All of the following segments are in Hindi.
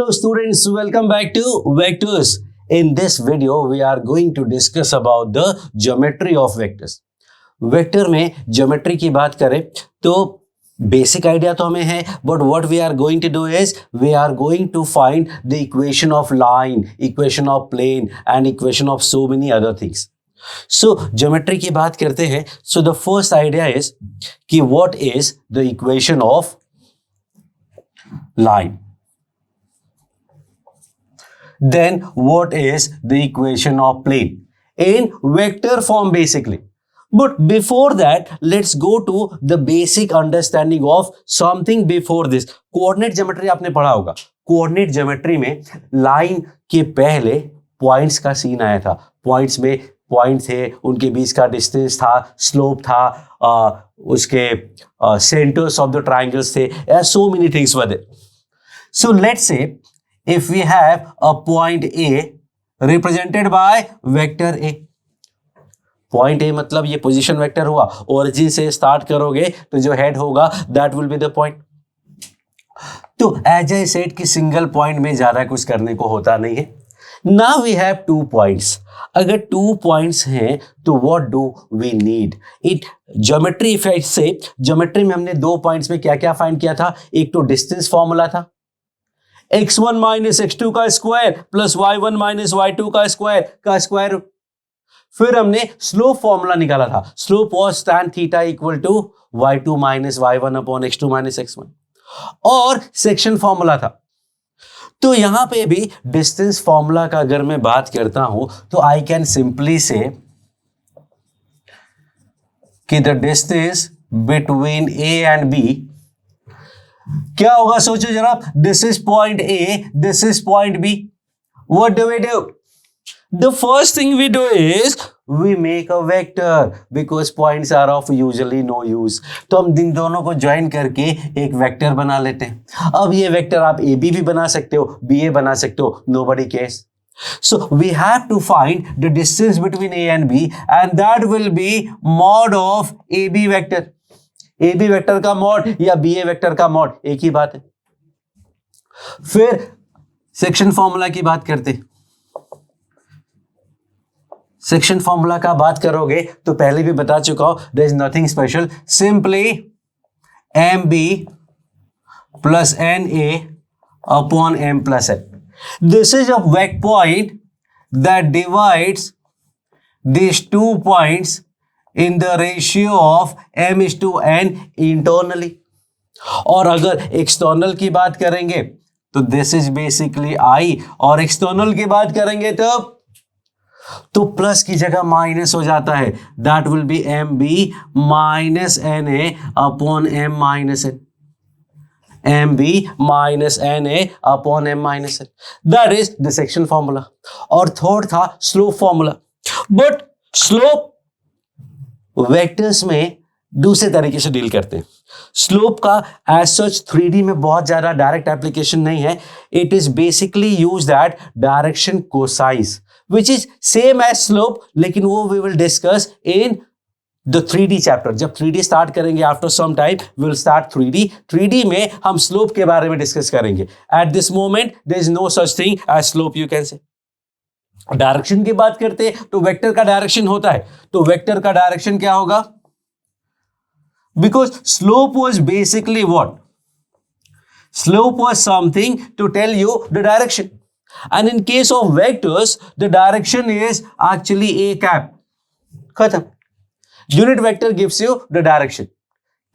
Hello students, welcome back to Vectors. In this video, we are going to discuss about the geometry of vectors. Vector में ज्योमेट्री की बात करें तो बेसिक आइडिया तो हमें है, but what we are going to do is we are going to find the equation of line, equation of plane and equation of so many other things. So geometry की बात करते हैं. So the first idea is कि what is the equation of line, then what is the equation of plane in vector form basically. But before that, let's go to the basic understanding of something before this. Coordinate geometry आपने पढ़ा होगा. Coordinate geometry में लाइन के पहले पॉइंट्स का सीन आया था. पॉइंट्स में पॉइंट थे, उनके बीच का डिस्टेंस था, स्लोप था, उसके सेंटर्स ऑफ द ट्राइंगल्स थे, so many things were there. So let's say if we have a point A represented by vector A. Point A मतलब ये पोजीशन वेक्टर हुआ. ओरिजिन से स्टार्ट करोगे तो जो हेड होगा that will be the point. तो एज आई सेड कि सिंगल पॉइंट में ज्यादा कुछ करने को होता नहीं है. Now we have 2 points. अगर 2 पॉइंट्स हैं तो what do we need it. Geometry effect से ज्योमेट्री में हमने 2 पॉइंट्स में क्या क्या फाइंड किया था. एक तो डिस्टेंस फॉर्मूला था, x1 माइनस x2 का square plus y1 minus y2 का स्क्वायर. फिर हमने स्लोप फॉर्मूला निकाला था. Slope was tan theta equal to y2 minus y1 upon x2 minus x1. और सेक्शन फॉर्मूला था. तो यहां पे भी डिस्टेंस फॉर्मूला का अगर मैं बात करता हूं तो आई कैन सिंपली से कि the distance between a and b क्या होगा. सोचो जरा. This is point A, this is point B. What do we do? The first thing we do is we make a vector because points are of usually no use. तो हम इन दोनों को ज्वाइन करके एक वेक्टर बना लेते हैं. अब ये वेक्टर आप ए बी भी बना सकते हो, बी ए बना सकते हो, nobody cares. So we have to find the distance between A and B and that will be mod of AB vector. A B vector का मॉड या बी ए वेक्टर का मॉड एक ही बात है. फिर सेक्शन फॉर्मूला की बात करते. सेक्शन फॉर्मूला का बात करोगे तो पहले भी बता चुका हूं, there is nothing special. Simply m b plus n a upon m plus n. This is a vector point that divides these 2 points in the ratio of m is to n internally. और अगर एक्सटर्नल की बात करेंगे तो दिस इज बेसिकली आई, और एक्सटर्नल की बात करेंगे तो प्लस की जगह माइनस हो जाता है. That will be m b minus n a upon m minus n. M b minus n a upon m minus n. That is the section formula. और थर्ड था slope formula. But slope vectors में दूसरे तरीके से डील करते हैं. स्लोप का एज सच 3D में बहुत ज्यादा डायरेक्ट एप्लीकेशन नहीं है. It is basically use that direction cosines which is same as slope, लेकिन वो we will discuss in the 3D chapter. जब 3D स्टार्ट करेंगे after some time we will start 3D. 3D में हम स्लोप के बारे में डिस्कस करेंगे. At this moment there is no such thing as slope you can say. Direction की बात करते हैं तो वेक्टर का डायरेक्शन होता है. तो वेक्टर का डायरेक्शन क्या होगा? Because slope was basically what? Slope was something to tell you the direction. And in case of vectors the direction is actually a cap. खत्म. Unit vector gives you the direction.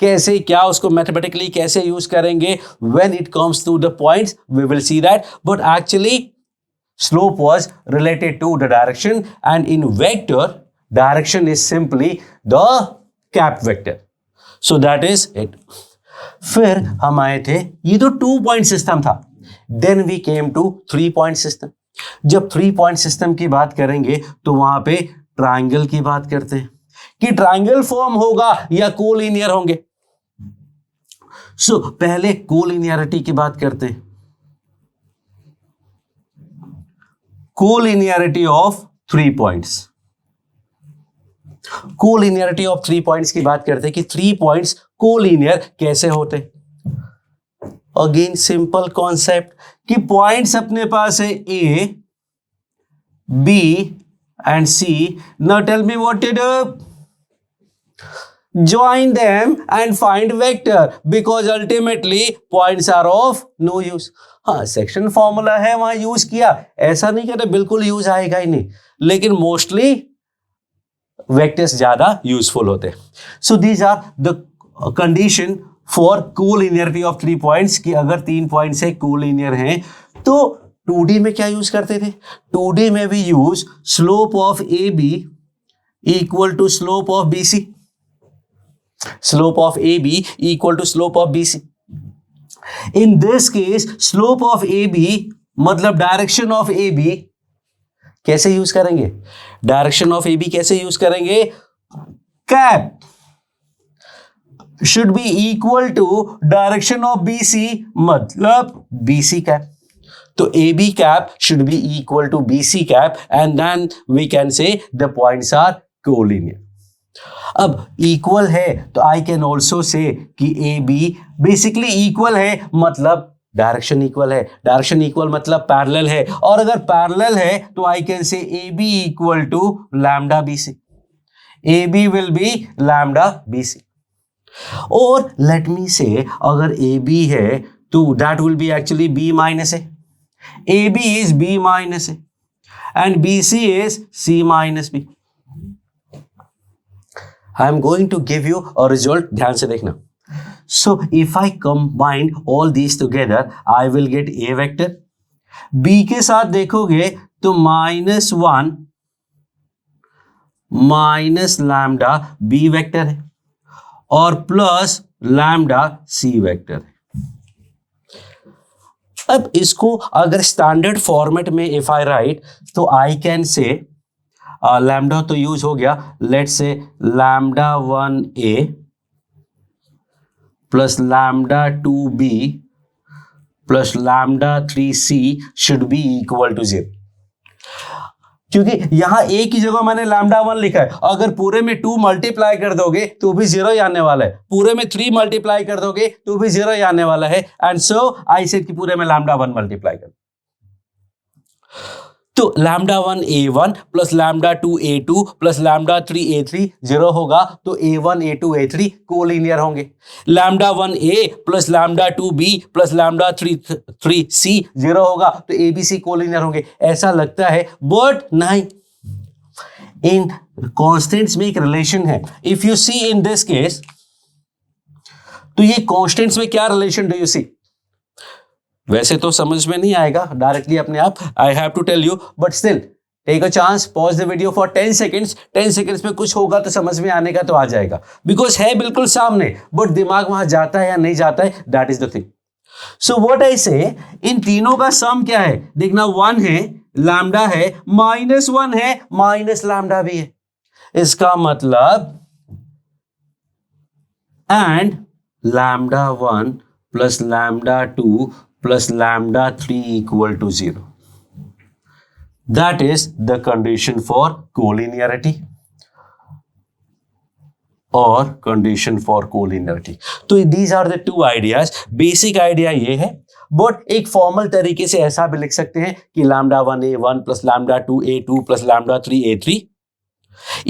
कैसे, क्या, उसको मैथमेटिकली कैसे यूज करेंगे when it comes to the points we will see that. But actually slope was related to the direction, and in vector direction is simply the cap vector. So that is it. फिर हम आए थे, ये तो 2 point system था. Then we came to 3 point system. जब 3 point system की बात करेंगे तो वहां पे ट्राइंगल की बात करते हैं कि ट्राइंगल फॉर्म होगा या कोलिनियर होंगे. So पहले कोलिनियरिटी की बात करते हैं. Collinearity of 3 points. Collinearity of 3 points की बात करते हैं कि 3 पॉइंट्स कोलिनियर कैसे होते. अगेन सिंपल कॉन्सेप्ट कि पॉइंट्स अपने पास है A, B and C. Now tell me what to do. Join them and find vector because ultimately points are of no use. हाँ, सेक्शन फॉर्मूला है वहां यूज किया, ऐसा नहीं कहते बिल्कुल यूज आएगा ही नहीं, लेकिन मोस्टली वेक्टर्स ज्यादा यूजफुल होते हैं. So these are the condition for collinearity of 3 points कि अगर 3 पॉइंट्स है कोलिनियर हैं तो 2D में क्या यूज करते थे? 2D में भी use slope of A B equal to slope of B C. Slope of AB equal to slope of BC. In this case, slope of AB मतलब डायरेक्शन ऑफ AB कैसे यूज करेंगे? डायरेक्शन ऑफ AB कैसे यूज करेंगे? Cap should be equal to direction of BC मतलब BC कैप. तो AB cap should be equal to BC cap and then we can say the points are collinear. अब इक्वल है तो आई कैन ऑल्सो से कि ए बी बेसिकली इक्वल है मतलब डायरेक्शन इक्वल है, डायरेक्शन इक्वल मतलब पैरेलल है, और अगर पैरेलल है तो I can say A B equal to lambda B C. A B will be lambda B C. और लेट मी से अगर ए बी है तो that will be actually B minus A. A B is B minus A and B C is C minus B. I am going to give you a result. ध्यान से देखना. So if I combine all these together, I will get A vector. B के साथ देखोगे तो -1 माइनस लैम्डा B वेक्टर है और प्लस लैम्डा C वेक्टर है. अब इसको अगर स्टैंडर्ड फॉर्मेट में इफ आई राइट तो आई कैन से लैम्डा तो यूज हो गया, let's say lambda 1a plus lambda 2b plus lambda 3c should be equal to 0. क्योंकि यहां a की जगह मैंने लैम्डा 1 लिखा है, अगर पूरे में 2 मल्टीप्लाई कर दोगे तो भी 0 ही आने वाला है, पूरे में 3 मल्टीप्लाई कर दोगे तो भी 0 ही आने वाला है. एंड सो आई सेड कि पूरे में लैम्डा 1 मल्टीप्लाई कर. तो lambda 1 a1 plus lambda 2 a2 plus lambda 3 a3 0 होगा तो a1 a2 a3 कोलिनियर होंगे. Lambda 1a plus lambda 2b plus lambda 3c 0 होगा तो abc कोलिनियर होंगे. ऐसा लगता है बट नहीं, इन कॉन्स्टेंट्स में एक रिलेशन है. If you see in this case तो ये कॉन्स्टेंट्स में क्या रिलेशन डू यू सी? वैसे तो समझ में नहीं आएगा डायरेक्टली अपने आप, I have to tell you, but still take a chance, pause the video for 10 seconds. 10 seconds में कुछ होगा तो समझ में आने का तो आ जाएगा, बिकॉज है बिल्कुल सामने, बट दिमाग वहां जाता है या नहीं जाता है, that is the thing. So what आई से, इन तीनों का सम क्या है देखना. 1 है, लैम्डा है, -1 है, माइनस लैम्डा भी है. इसका मतलब and lambda 1 plus lambda 2 plus lambda 3 equal to 0. That is the condition for collinearity or condition for collinearity. तो these are the two ideas. Basic idea ये है, but एक फॉर्मल तरीके से ऐसा भी लिख सकते हैं कि lambda 1a1 plus lambda 2a2 plus lambda 3a3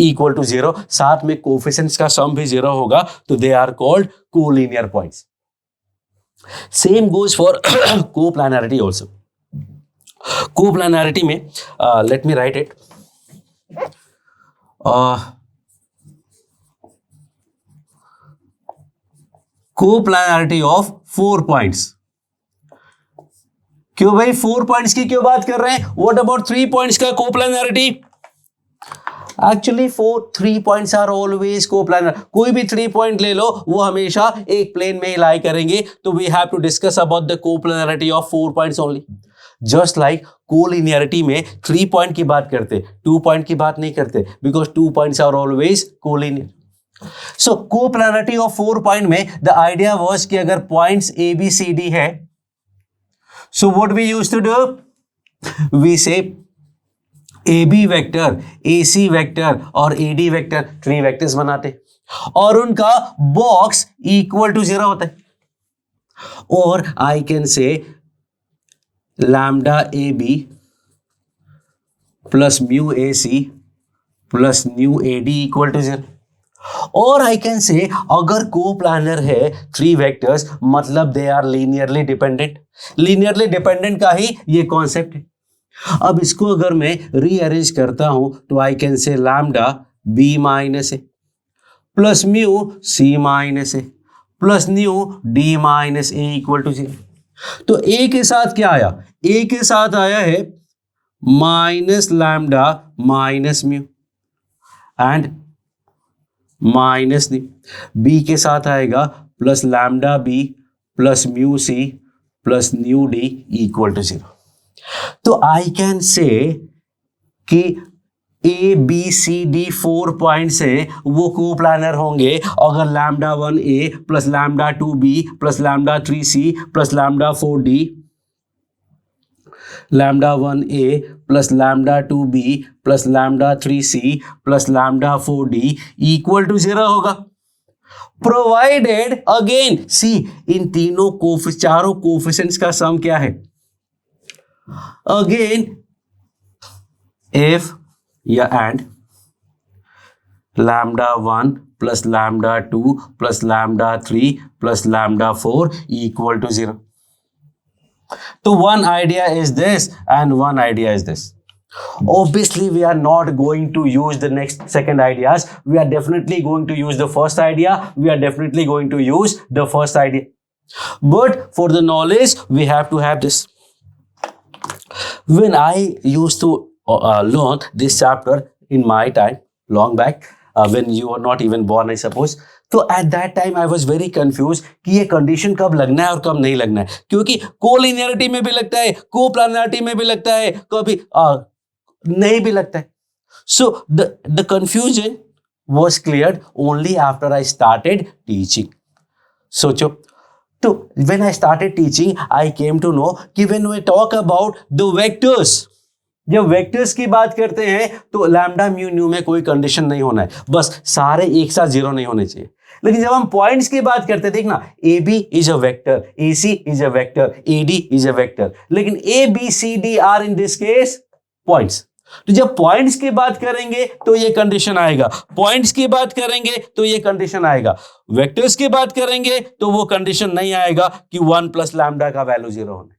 equal to 0. साथ में कोफिशिएंट्स का सम भी 0 होगा तो they are called collinear points. Same goes for coplanarity also. Coplanarity में let me write it. Coplanarity of 4 points. क्यों भाई 4 पॉइंट्स की क्यों बात कर रहे हैं? What about 3 पॉइंट्स का coplanarity? Actually 3 points are always coplanar. कोई भी 3 पॉइंट ले लो वो हमेशा एक प्लेन में ही लाई करेंगे. तो we have to discuss about the coplanarity of 4 points only. Just like collinearity में 3 पॉइंट की बात करते, 2 पॉइंट की बात नहीं करते, because 2 points are always collinear. So coplanarity of 4 point में the idea was कि अगर points A B C D है, so what we used to do? We say AB vector, AC vector और AD वेक्टर 3 वेक्टर्स बनाते और उनका बॉक्स इक्वल टू 0 होता है. or I can say lambda AB plus mu AC plus nu AD equal to 0. और आई कैन से अगर को प्लानर है थ्री वेक्टर्स मतलब they are linearly dependent. Linearly dependent का ही ये कॉन्सेप्ट है. अब इसको अगर मैं रीअरेंज करता हूं तो I can say lambda B minus A plus mu C minus A plus nu D minus A equal to 0. तो ए के साथ क्या आया? ए के साथ आया है minus lambda minus mu and minus nu. B के साथ आएगा plus lambda B plus mu C plus nu D equal to 0. तो आई कैन से कि A B C D 4 points है वो को प्लानर होंगे अगर lambda 1 A plus lambda 2 B plus lambda 3 C plus lambda 4 D lambda 1 A plus lambda 2 B plus lambda 3 C plus lambda 4 D equal to 0 होगा. प्रोवाइडेड अगेन सी इन तीनों चारों कोफिशिएंट्स का सम क्या है? अगेन इफ या and lambda 1 plus lambda 2 plus lambda 3 plus lambda 4 equal to 0. So one idea is this and one idea is this. Obviously we are not going to use the second ideas. We are definitely going to use the first idea. We are definitely going to use the first idea. But for the knowledge we have to have this. When I used to learn this chapter in my time long back, when you were not even born I suppose, तो at that time I was very confuse कि ये कंडीशन कब लगना है और कब नहीं लगना है, क्योंकि कोलिनियरिटी में भी लगता है, कोप्लानरिटी में भी लगता है, कभी नहीं भी लगता है. So the confusion was cleared only after I started teaching. सोचो, तो when I started teaching I came to know कि when we talk about the vectors, जब वेक्टर्स की बात करते हैं तो लैम्डा म्यू न्यू में कोई कंडीशन नहीं होना है, बस सारे एक साथ जीरो नहीं होने चाहिए. लेकिन जब हम पॉइंट्स की बात करते हैं, देखना A B is a vector, A C is a vector, A D is a vector, लेकिन A B C D are in this case points. तो जब पॉइंट्स की बात करेंगे तो ये कंडीशन आएगा, पॉइंट्स की बात करेंगे तो ये कंडीशन आएगा, वेक्टर्स की बात करेंगे तो वो कंडीशन नहीं आएगा कि 1 प्लस लैम्डा का वैल्यू 0 होने.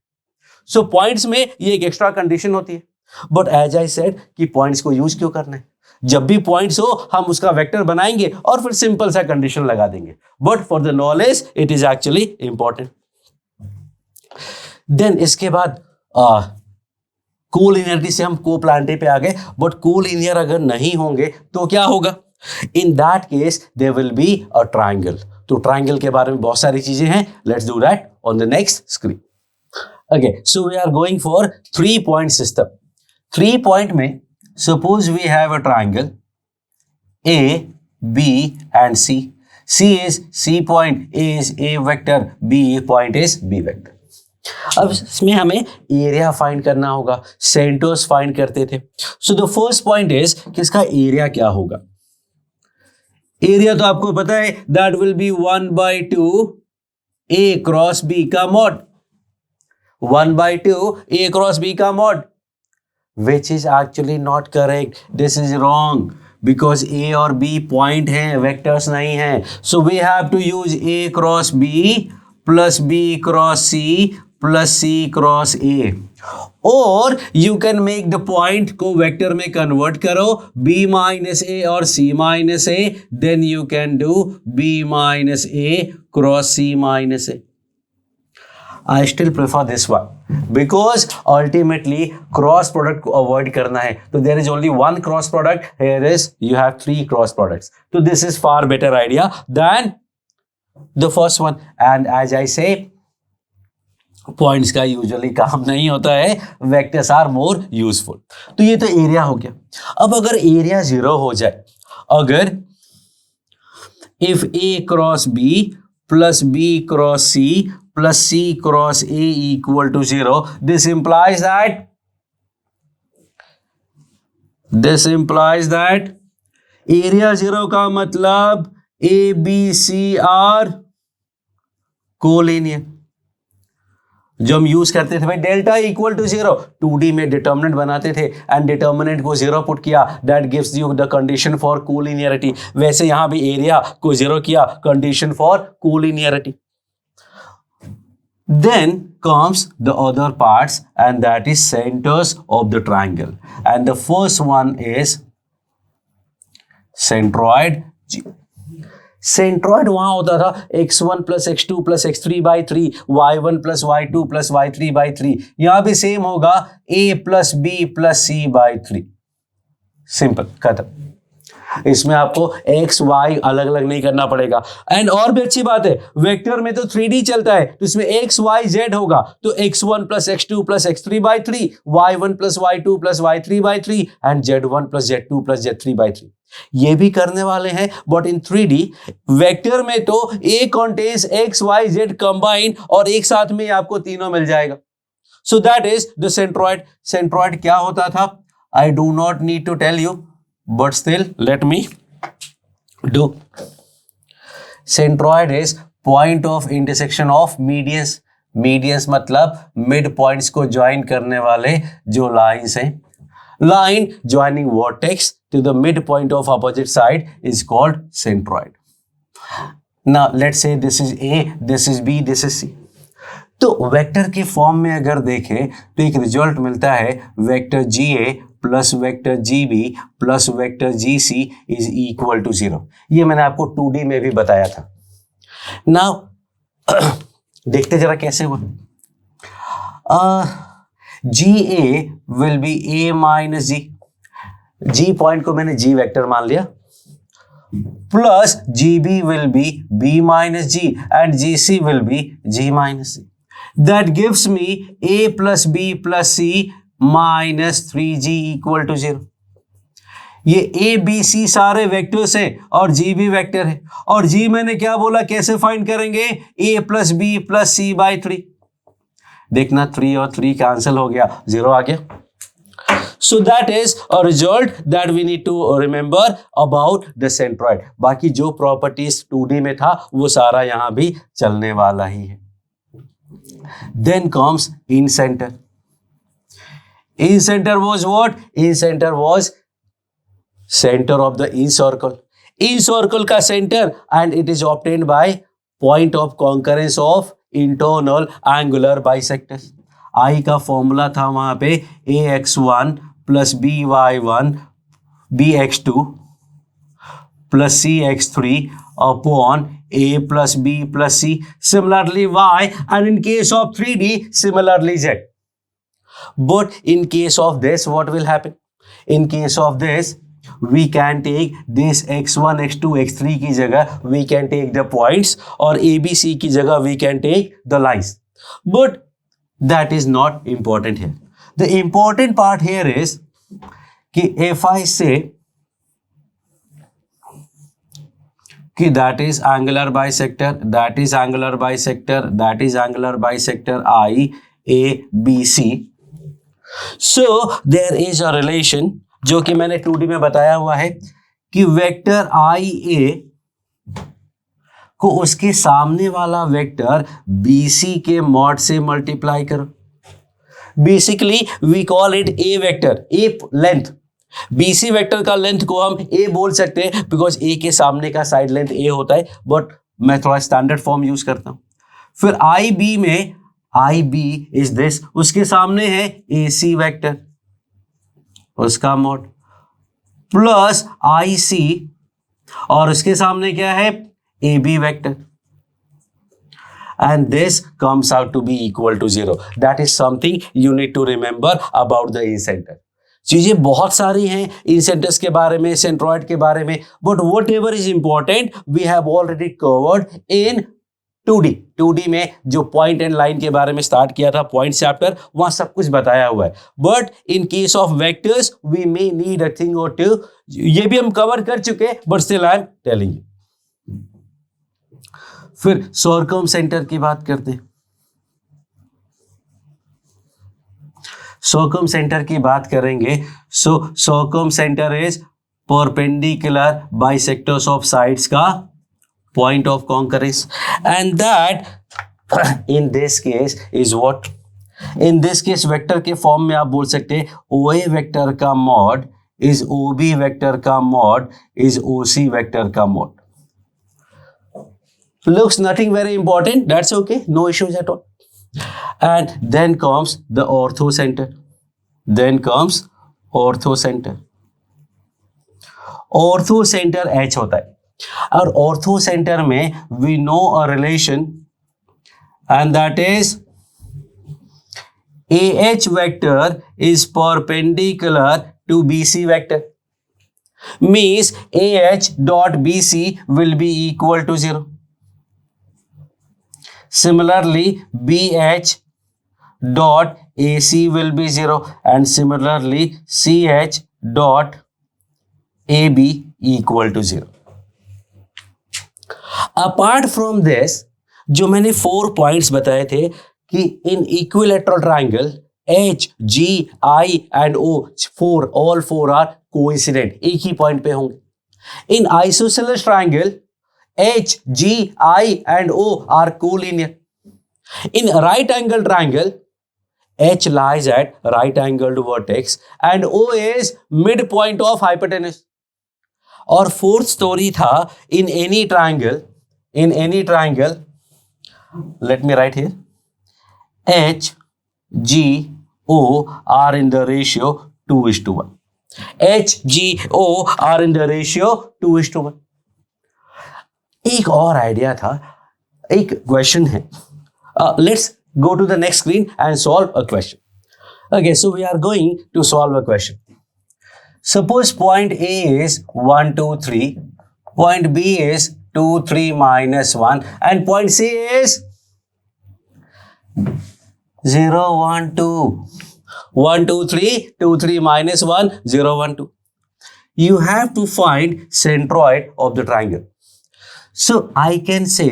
सो पॉइंट्स में ये एक एक्स्ट्रा कंडीशन होती है. बट एज आई सेड कि पॉइंट्स को यूज क्यों करना है? जब भी पॉइंट्स हो हम उसका वेक्टर बनाएंगे और फिर सिंपल सा कंडीशन लगा देंगे. But for the knowledge it is actually important. Then इसके बाद कोलिनियरिटी से हम कोप्लानरिटी पे आ गए. बट कोलिनियर अगर नहीं होंगे तो क्या होगा? In that case there will be a triangle. तो ट्राइंगल के बारे में बहुत सारी चीजें हैं. Let's do that on the next screen. Okay, so we are going for 3-point system. 3-point में suppose we have a triangle A, B and C. C is C point, A is A vector, B point is B vector. अब इसमें हमें एरिया फाइंड करना होगा, सेंटर्स फाइंड करते थे. सो द फर्स्ट पॉइंट इज कि इसका एरिया क्या होगा. एरिया तो आपको पता है that will B 1/2 A cross B का मॉड. 1/2 A cross B का mod, which is actually not correct. This is wrong because A और B point हैं, vectors नहीं हैं. So we have to use A cross B plus B cross C plus C cross A. और you can make the point को vector में convert करो B minus A और C minus A, then you can do B minus A cross C minus A. I still prefer this one because ultimately cross product को avoid करना है. तो there is only one cross product. Here is you have 3 cross products. So this is far better idea than the first one. And as I say, points का usually काम नहीं होता है. Vectors are more useful. तो ये तो area हो गया. अब अगर area 0 हो जाए, अगर if A cross B plus B cross C plus C cross A equal to 0, this implies that area 0 का मतलब A, B, C are collinear. जो हम यूज करते थे भाई डेल्टा इक्वल टू 0, 2D में डिटर्मिनेंट बनाते थे एंड डिटर्मिनेंट को 0 पुट किया, that gives you the condition for collinearity. वैसे यहां भी एरिया को 0 किया, condition for collinearity. Then comes the other parts, and that is centers of the triangle, and the first one is centroid G. Centroid वहां होता था x1 plus x2 plus x3 by 3, y1 plus y2 plus y3 by 3। यहां भी सेम होगा a plus b plus c by 3। Simple, खत्म। इसमें आपको x y अलग अलग नहीं करना पड़ेगा। एंड और भी अच्छी बात है, वेक्टर में तो 3D चलता है, तो इसमें x y z होगा, तो x1 plus x2 plus x3 by 3, y1 plus y2 plus y3 by 3 and z1 plus z2 plus z3 by 3। ये भी करने वाले हैं, बट इन 3D। वेक्टर में तो a contains x y z combine, और एक साथ में आपको तीनों मिल जाएगा। So that is the centroid. Centroid क्या होता था, I do not need to tell you, but still let me do. Centroid is point of intersection of medians. Medians मतलब mid points को join करने वाले जो lines हैं। Line joining vertex to the mid point of opposite side is called centroid. Now let's say this is A, this is B, this is C. तो वेक्टर के फॉर्म में अगर देखें तो एक रिजल्ट मिलता है vector GA plus vector GB plus vector GC is equal to 0। ये मैंने आपको 2D में भी बताया था। नाउ देखते जरा कैसे हुआ। GA will be A minus G, G point को मैंने G वेक्टर मान लिया, plus GB will be B minus G and GC will be G minus C। That gives me A plus B plus C minus 3G equal to 0। ये A, B, C सारे वेक्टर्स हैं और G भी वेक्टर है, और G मैंने क्या बोला, कैसे फाइंड करेंगे, A plus B plus C by 3। देखना 3 और 3 कैंसिल हो गया, 0 आ गया। So that is a result that we need to remember about the centroid। बाकी जो प्रॉपर्टीज 2D में था वो सारा यहां भी चलने वाला ही है। Then comes in center. In center was what? In center was center of the in circle. In circle का center, and it is obtained by point of concurrence of internal angular bisectors. I का फॉर्मूला था वहां पे ax1 plus by1 bx2 plus cx3 upon a plus b plus c, similarly y, and in case of 3D similarly z. But in case of this what will happen? In case of this we can take this x1 x2 x3 की जगह we can take the points, और a b c की जगह we can take the lines, but that is not important here. The important part here is कि if I say कि that is angular bisector, that is angular bisector, that is angular bisector I A B C, so there is a relation जो कि मैंने 2D में बताया हुआ है कि वेक्टर I A को उसके सामने वाला वेक्टर BC के मॉड से मल्टीप्लाई करो। Basically we call it A vector, A length. BC vector का लेंथ को हम A बोल सकते हैं बिकॉज A के सामने का साइड लेंथ A होता है, बट मैं थोड़ा स्टैंडर्ड फॉर्म यूज करता हूं। फिर IB में IB इज दिस, उसके सामने है AC वेक्टर, उसका मॉड, प्लस IC, और उसके सामने क्या है, AB vector, and this comes out to be equal to 0. That is something you need to remember about the in-center. चीजें बहुत सारी हैं इन सेंटर्स के बारे में, सेंट्रॉइड के बारे में, but whatever is important we have already covered in 2D। 2D में जो पॉइंट एंड लाइन के बारे में स्टार्ट किया था, पॉइंट चैप्टर, वहां सब कुछ बताया हुआ है। But in case of vectors we may need a thing or two, ये भी हम कवर कर चुके, but still I am telling you. फिर सर्कम सेंटर की बात करते हैं। सर्कम सेंटर की बात करेंगे, so circumcentre is perpendicular bisectors of sides का point of concurrence, and that in this case is what, in this case vector के फॉर्म में आप बोल सकते हैं ओ ए वेक्टर का mod is O B vector का mod is O C vector का mod. Looks nothing very important, that's okay, no issues at all. And then comes the ortho center. Then comes ortho center. Ortho center H होता है, और ortho center में we know a relation and that is AH vector is perpendicular to BC vector. Means AH dot BC will be equal to 0. Similarly, BH dot AC will be 0 and similarly CH dot AB equal to 0. Apart from this, जो मैंने 4 पॉइंट्स बताए थे कि इन equilateral triangle H, G, I and O, all four are coincident, एक ही पॉइंट पे होंगे. In isosceles triangle H, G, I and O are collinear. In right angle triangle, H lies at right angled vertex and O is midpoint of hypotenuse. और फोर्थ स्टोरी था in any triangle, let me write here, H, G, O are in the ratio 2:1. H, G, O are in the ratio 2:1. एक और आइडिया था, एक क्वेश्चन है. Let's go to the next screen and solve a question. Okay, so we are going to solve a question. Suppose point A is 1 2 3, point B is 2 3 -1 and point C is 0 1 2. 1 2 3, 2 3 -1, 0 1 2. You have to find centroid of the triangle. So I can say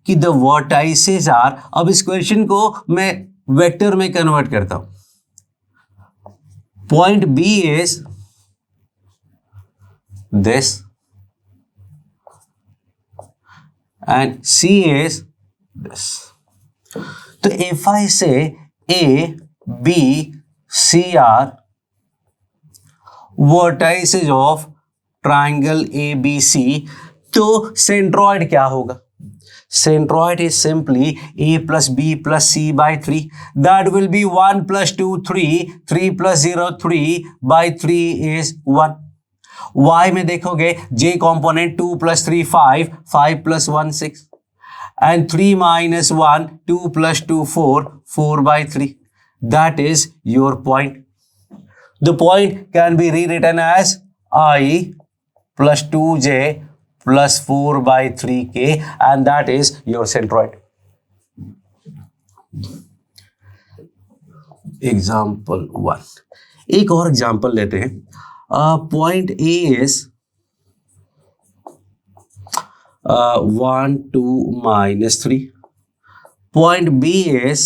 कि the vertices are, अब इस क्वेश्चन को मैं वेक्टर में कन्वर्ट करता हूं. Point B is this and C is this. So if I say A, B, C are vertices of triangle ABC, तो सेंट्रॉइड क्या होगा? Centroid is simply A plus B plus C by 3. That will be 1 plus 2, 3. 3 plus 0, 3 by 3 is 1. Y में देखोगे J component 2 plus 3, 5. 5 plus 1, 6. And 3 minus 1, 2 plus 2, 4. 4 by 3. That is your point. The point can be rewritten as I plus 2J plus 4 by 3K and that is your centroid. Example 1. एक और एग्जाम्पल लेते हैं. Point A is 1 2 -3. Point B is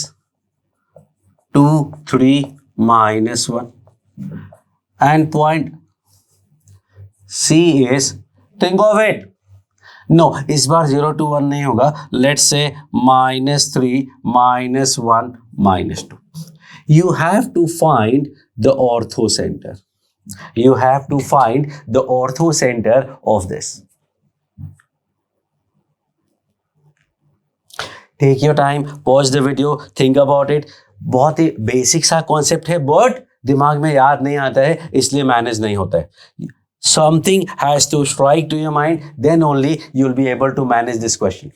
2 3 -1 and point C is, think of it. No, इस बार 0 to 1 नहीं होगा. Let's say -3 -1 -2. You have to find the ortho center. You have to find the ortho center of this. Take your time, pause the video, think about it. बहुत ही बेसिक सा कॉन्सेप्ट है बट दिमाग में याद नहीं आता है, इसलिए मैनेज नहीं होता है. Something has to strike to your mind, then only you'll be able to manage this question.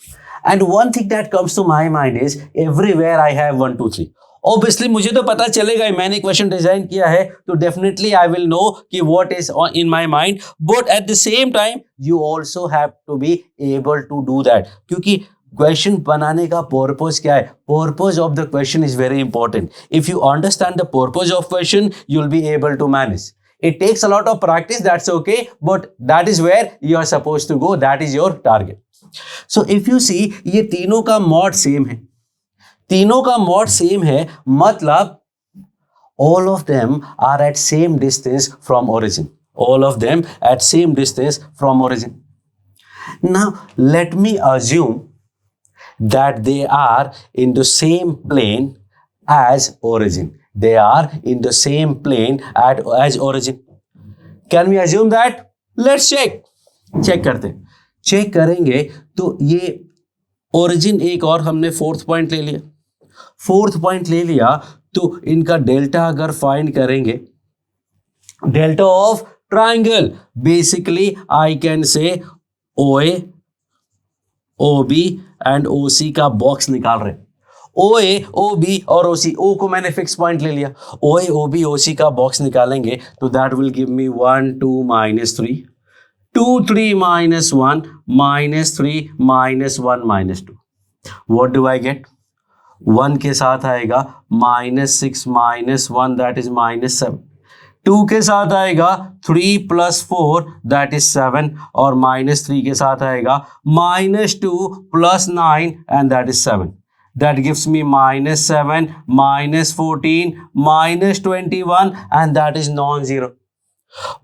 And one thing that comes to my mind is everywhere I have 1 2 3. Obviously मुझे तो पता चलेगा, मैंने क्वेश्चन डिजाइन किया है तो डेफिनेटली आई विल नो कि what is in my mind, but at the same time you also have to be able to do that. क्योंकि क्वेश्चन बनाने का पर्पस क्या है? Purpose of the question is very important. If you understand the purpose of question you will be able to manage. It takes a lot of practice, that's okay, but that is where you are supposed to go, that is your target. So if you see, ये तीनों का मॉड सेम है, तीनों का मॉड सेम है, मतलब all of them are at same distance from origin. All of them at same distance from origin. Now let me assume that they are in the same plane as origin. They are in the same plane as origin. Can we assume that? Let's check. Check करते हैं. चेक करेंगे तो ये ओरिजिन एक और हमने फोर्थ पॉइंट ले लिया. फोर्थ पॉइंट ले लिया तो इनका डेल्टा अगर फाइंड करेंगे, delta of triangle, basically I can से OA, OB एंड OC का बॉक्स निकाल रहे. OA, OB और OC, O को मैंने फिक्स पॉइंट ले लिया. OA, OB, OC का बॉक्स निकालेंगे तो that will give me 1 2 -3, 2 3 -1 -3 -1 -2. What do I get? 1 के साथ आएगा -6 -1 दैट इज -7. 2 के साथ आएगा 3 + 4 दैट इज 7 और -3 के साथ आएगा -2 + 9 and that is 7. That gives me -7 -14 -21 and that is non-zero.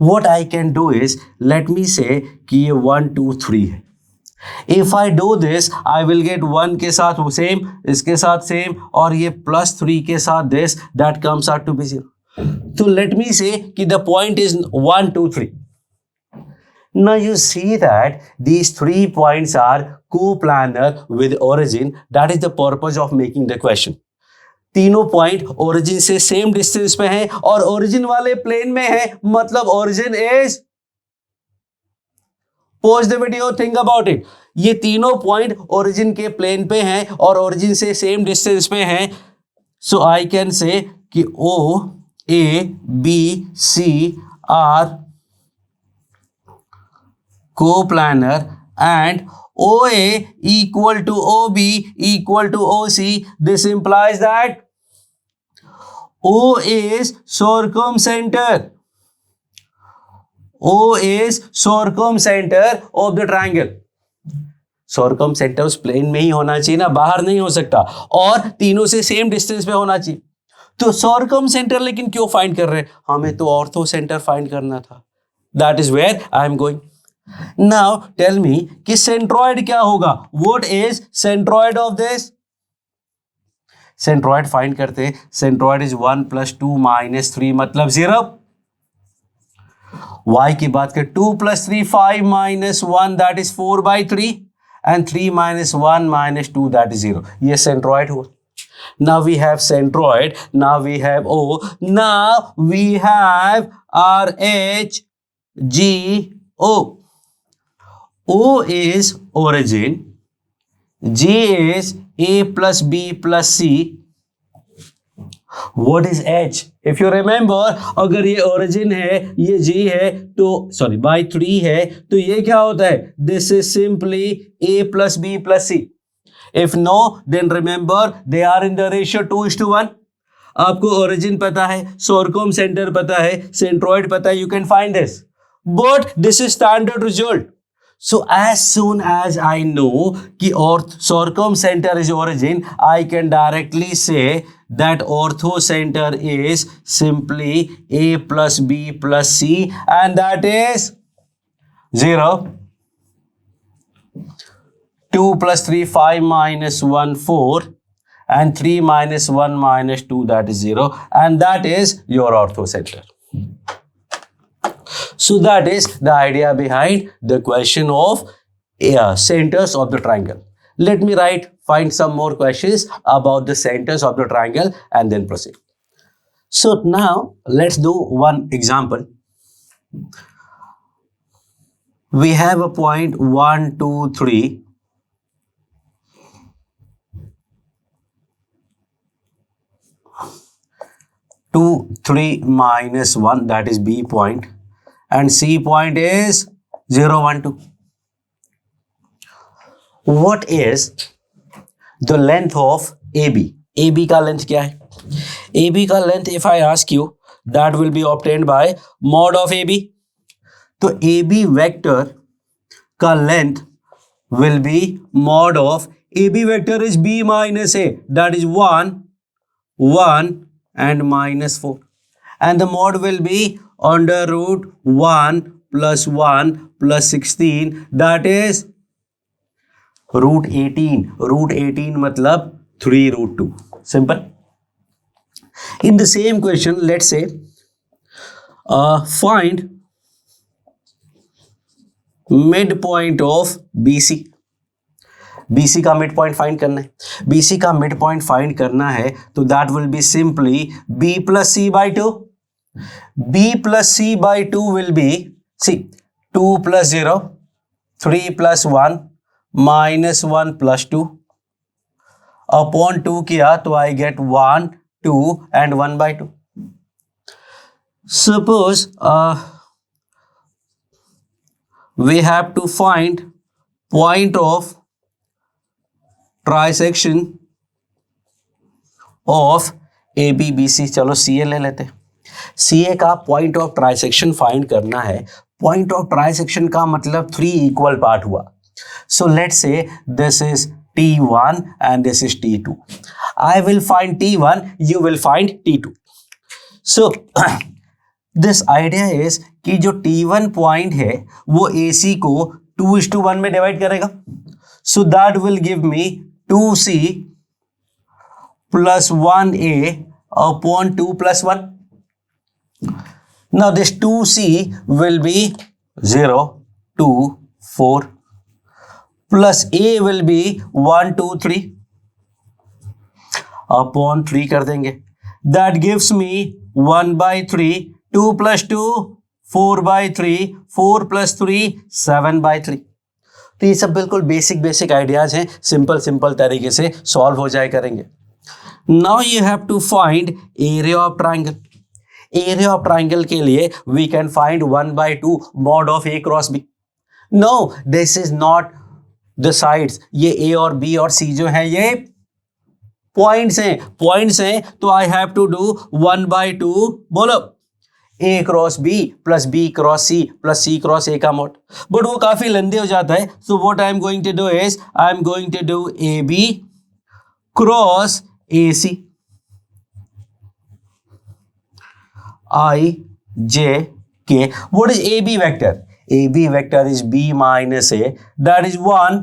What I can do is, let me say कि ये 1 2 3 है. If I do this, I will get 1 के साथ same, इसके साथ same और ये +3 के साथ this, that comes out to be 0. So let me say कि the point is 1 2 3. Now you see that these 3 points are coplanar with origin. That is the purpose of making the question. तीनों पॉइंट ओरिजिन से सेम डिस्टेंस पे हैं और ओरिजिन वाले प्लेन में है, मतलब origin is, pause the video, think about it. ये तीनों पॉइंट ओरिजिन के प्लेन पे हैं और ओरिजिन से सेम डिस्टेंस पे हैं. सो आई कैन से कि O A B C are coplanar and OA equal to OB equal to OC. This implies that O is circumcenter. O is circumcenter of the triangle. Circumcenter उस प्लेन में ही होना चाहिए ना, बाहर नहीं हो सकता, और तीनों से सेम डिस्टेंस पे होना चाहिए. तो circumcenter लेकिन क्यों फाइंड कर रहे हैं? हमें तो ऑर्थो सेंटर फाइंड करना था. That is where I am going. Now tell me कि सेंट्रॉइड क्या होगा? What is centroid of this? Centroid find करते हैं. सेंट्रॉइड इज 1 + 2 -3 मतलब 0. y की बात करें 2 + 3 5 -1 that is 4/3 and 3 -1 -2 that is 0. ये सेंट्रॉइड हुआ. Now we have centroid. Now we have O. Now we have RH G O. O is origin, G is A + B + C. What is H? If you remember, अगर ये origin है, ये G है, तो sorry by 3 है, तो ये क्या होता है? This is simply A + B + C. If no, then remember they are in the ratio 2:1. आपको origin पता है, circumcenter पता है, centroid पता है, you can find this. But this is standard result. So as soon as I know कि circumcenter is origin, I can directly say that orthocenter is simply A + B + C and that is 0. 2 + 3 5 -1 4 and 3 -1 -2 that is 0 and that is your orthocenter. So that is the idea behind the question of centers of the triangle. Let me find some more questions about the centers of the triangle and then proceed. So now let's do one example. We have a point 1 2 3. 2 3 -1 that is B point. And C point is 0 1 2. What is the length of AB? AB का लेंथ क्या है? AB का length if I ask you, that will be obtained by mod of AB. तो AB vector का length will be mod of AB vector is B minus A, that is 1 1 and -4, and the mod will be under root 1 + 1 + 16 that is √18 मतलब 3√2. Simple. In the same question, let's say find midpoint of BC. BC का मिड पॉइंट फाइंड करना है. BC का मिड पॉइंट फाइंड करना है तो that will be simply B plus C by 2. B plus C by 2 will be, see, 2 plus 0, 3 plus 1, minus 1 plus 2. Upon 2 किया तो I get 1, 2 and 1 by 2. Suppose we have to find point of trisection of ABBC. चलो CA ले लेते हैं. CA का पॉइंट ऑफ ट्राइसेक्शन फाइंड करना है. पॉइंट ऑफ ट्राइसेक्शन का मतलब 3 इक्वल पार्ट हुआ. So let's say this is T1 and this is T2. I will find T1, you will find T2. So this idea is कि जो T1 पॉइंट है वो AC को 2:1 में डिवाइड करेगा. So that will give me 2C plus 1A upon 2 plus 1. Now this 2C will be 0, 2, 4 plus A will be 1, 2, 3 upon 3 कर देंगे. That gives me 1 by 3, 2 plus 2, 4 by 3, 4 plus 3, 7 by 3. तो ये सब बिल्कुल बेसिक आइडियाज हैं. सिंपल तरीके से सॉल्व हो जाए करेंगे. Now you have to find area of triangle. Area of triangle के लिए we can find 1/2 mod of A cross B. No, this is not the sides. ये A और B और C जो है ये पॉइंट्स हैं तो आई हैव टू डू 1/2 बोलो A cross B plus B cross C plus C cross A का मोड. बट वो काफी लंबे हो जाता है. So what I am going to do is I am going to do AB cross AC IJK. What is AB vector? AB vector is B minus A. That is 1,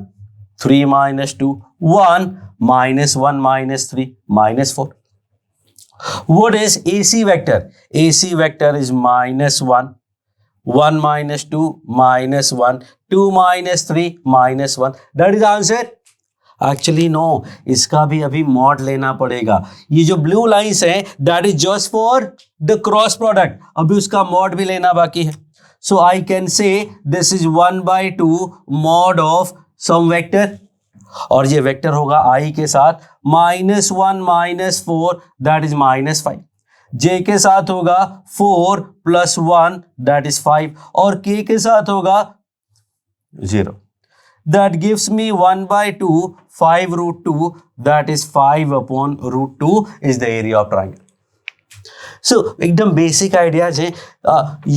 3 minus 2, 1 minus 1 minus 3 minus 4. What is AC vector? AC vector is -1, 1 minus 2 minus 1, 2 minus 3 minus 1. That is answer. Actually no, इसका भी अभी मॉड लेना पड़ेगा. ये जो ब्लू लाइंस है that is just for the cross product. अभी उसका मॉड भी लेना बाकी है. So I can say this is 1/2 mod of some vector और ये वेक्टर होगा I के साथ -1 -4 दैट इज -5. J के साथ होगा 4 + 1 दैट इज 5 और K के साथ होगा 0. That gives me 1/2 5√2 that is 5/√2 is the area of triangle. So एकदम बेसिक आइडियाज हैं.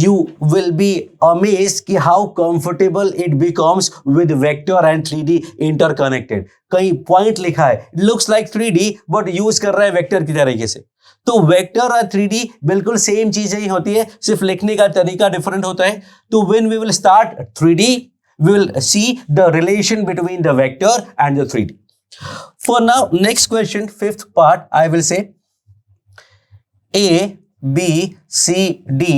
You will be amazed कि how comfortable it becomes with vector and 3D interconnected. कहीं पॉइंट लिखा है, it looks like 3D but use कर रहा है वेक्टर की तरीके से. तो वेक्टर और 3D बिल्कुल सेम चीजें ही होती है, सिर्फ लिखने का तरीका डिफरेंट होता है. तो when we will start 3D we will see the relation between the vector and the 3D. For now, next question, fifth part, I will say A, B, C, D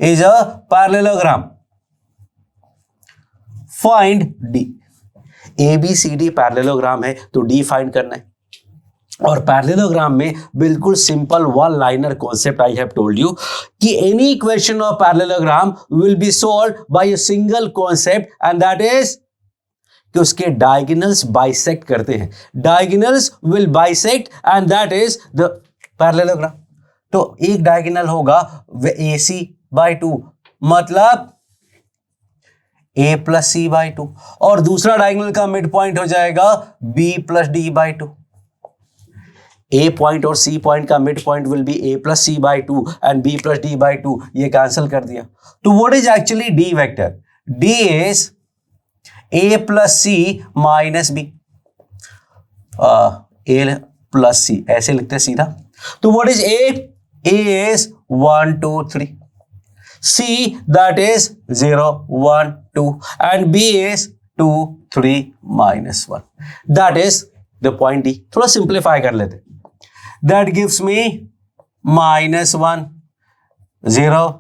is a parallelogram. Find D. A, B, C, D parallelogram है तो D find करना है. और पैरेललोग्राम में बिल्कुल simple one liner concept I have told you कि any equation of parallelogram will be solved by a single concept and that is कि उसके डायगोनल्स बाइसेक्ट करते हैं. Diagonals will bisect and that is the parallelogram. तो एक डायगोनल होगा AC/2 मतलब A + C/2 और दूसरा डायगोनल का मिड पॉइंट हो जाएगा B + D/2. A पॉइंट और C पॉइंट का mid point will be A + C/2 and B + D/2. ये कैंसिल कर दिया. तो what is actually D vector? D is A + C - B. A + C ऐसे लिखते हैं सीधा. तो what is A? A is 1, 2, 3. C that is 0, 1, 2 and B is 2 3 -1. That is the point D. थोड़ा सिंप्लीफाई कर लेते. That gives me -1 0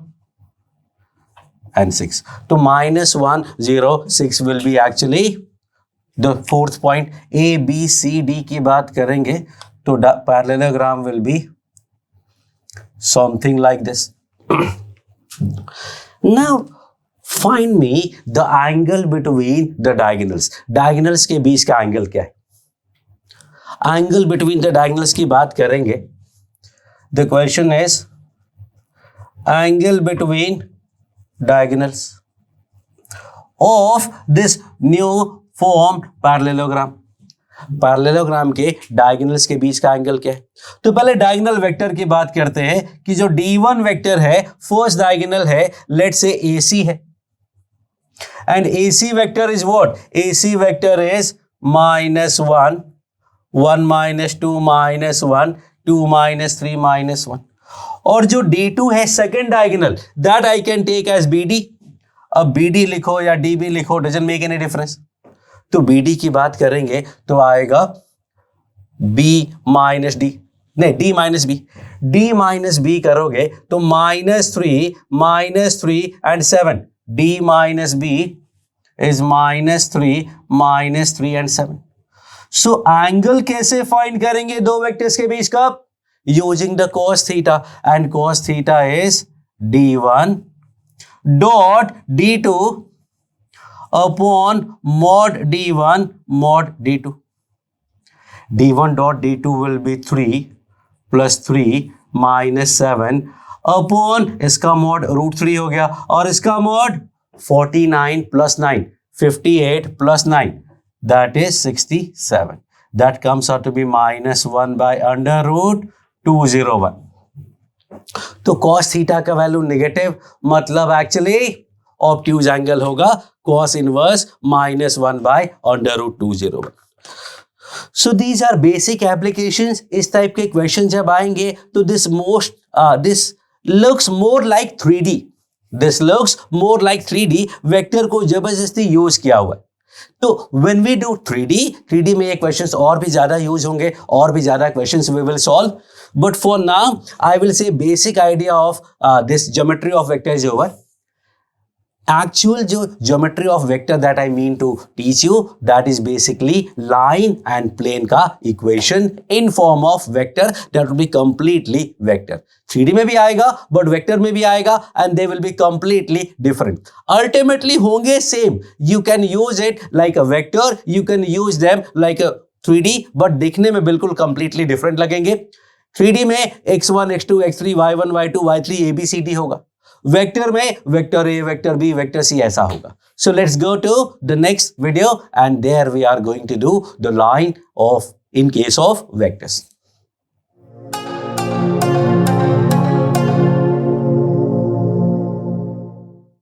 and 6. तो -1 0 6 will be actually the fourth point. A B C D की बात करेंगे तो parallelogram will be something like this. Now find me the angle between the diagonals. Diagonals के बीच का एंगल क्या है? Angle between the diagonals की बात करेंगे. The question is angle between diagonals of this new formed parallelogram. Parallelogram के डायगोनल्स के बीच का एंगल क्या है? तो पहले डायगोनल वेक्टर की बात करते हैं कि जो D1 वेक्टर है फर्स्ट डायगोनल है, लेट्स से AC है, and AC vector is what? AC vector is -1 1 -2 -1 2 -3 -1. और जो D2 है second diagonal, that I can take as BD. अब BD लिखो या DB लिखो, डजंट मेक एनी डिफरेंस. तो BD की बात करेंगे तो आएगा B - D, नहीं D - B. D - B करोगे तो -3 and 7. D - B is -3 and 7. So angle कैसे फाइंड करेंगे दो वेक्टर्स के बीच का? Using the cos theta, and cos theta is D1 dot D2 upon mod D1 mod D2. D1 dot D2 will be 3 plus 3 minus 7 upon इसका mod √3 हो गया, और इसका mod 49 plus 9 58 plus 9 that is 67. That comes out to be -1 by √201. तो cos थीटा का वैल्यू नेगेटिव, मतलब एक्चुअली ऑब्ट्यूज एंगल होगा cos inverse -1 by √201. So these are basic applications. इस टाइप के क्वेश्चन जब आएंगे तो this looks more like 3D. This looks more like 3D. Vector को जबरदस्ती यूज किया हुआ है. तो व्हेन वी डू 3D में ये क्वेश्चंस और भी ज्यादा यूज होंगे, और भी ज्यादा questions we will solve. But for now I will say basic idea of this geometry of vector is over. Actual geometry of vector that I mean to teach you, that is basically line and plane का equation in form of vector that will be completely vector. 3D में भी आएगा but vector में भी आएगा, and they will be completely different. Ultimately होंगे same. You can use it like a vector, you can use them like a 3D, but दिखने में बिल्कुल completely different लगेंगे. 3D में x1 x2 x3 y1 y2 y3 abcd होगा. वेक्टर में vector A, vector B, vector C ऐसा होगा. So let's go to the next video, and there we are going to do the line of in case of vectors.